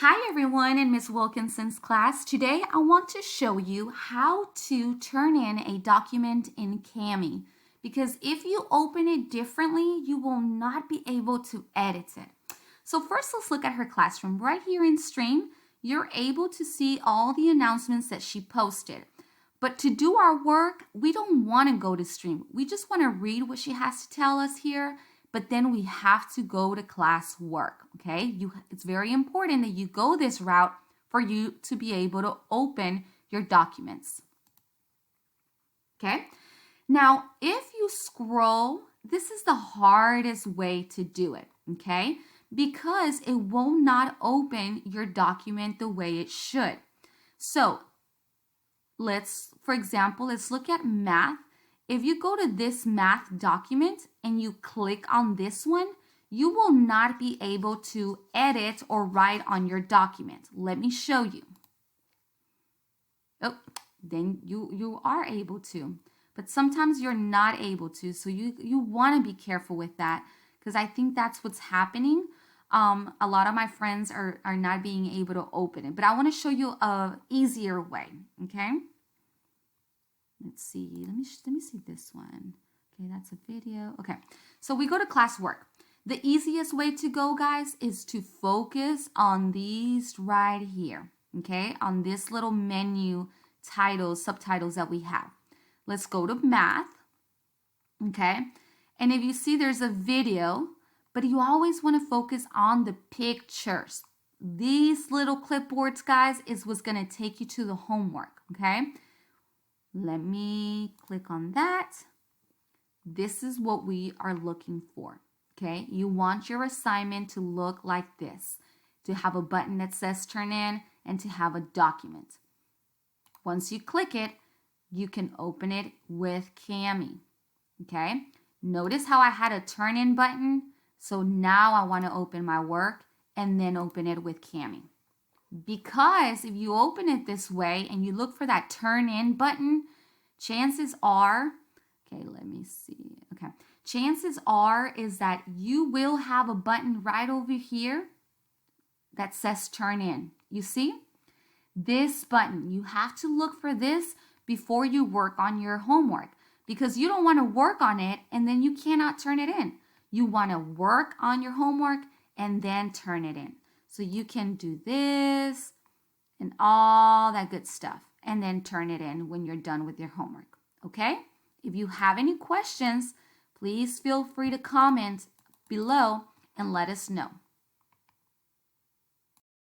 Hi everyone in Miss Wilkinson's class. Today I want to show you how to turn in a document in Kami because if you open it differently, you will not be able to edit it. So first let's look at her classroom. Right here in Stream, you're able to see all the announcements that she posted. But to do our work, we don't want to go to Stream. We just want to read what she has to tell us here, but then we have to go to class work, okay? It's very important that you go this route for you to be able to open your documents, okay? Now, if you scroll, this is the hardest way to do it, okay? Because it will not open your document the way it should. So, for example, let's look at math. If you go to this math document and you click on this one, you will not be able to edit or write on your document. Let me show you. Oh, then you are able to, but sometimes you're not able to. So you want to be careful with that because I think that's what's happening. A lot of my friends are not being able to open it, but I want to show you a easier way, okay? Let's see, let me see this one. Okay, that's a video. Okay, so we go to classwork. The easiest way to go, guys, is to focus on these right here, okay? On this little menu subtitles that we have. Let's go to math, okay? And if you see there's a video, but you always want to focus on the pictures. These little clipboards, guys, is what's going to take you to the homework, okay? Let me click on that. This is what we are looking for, okay? You want your assignment to look like this, to have a button that says turn in and to have a document. Once you click it, you can open it with Kami, okay? Notice how I had a turn in button. So now I want to open my work and then open it with Kami. Because if you open it this way and you look for that turn in button, chances are, okay, let me see. Okay, chances are is that you will have a button right over here that says turn in. You see? This button, you have to look for this before you work on your homework because you don't want to work on it and then you cannot turn it in. You want to work on your homework and then turn it in. So you can do this and all that good stuff and then turn it in when you're done with your homework, okay? If you have any questions, please feel free to comment below and let us know.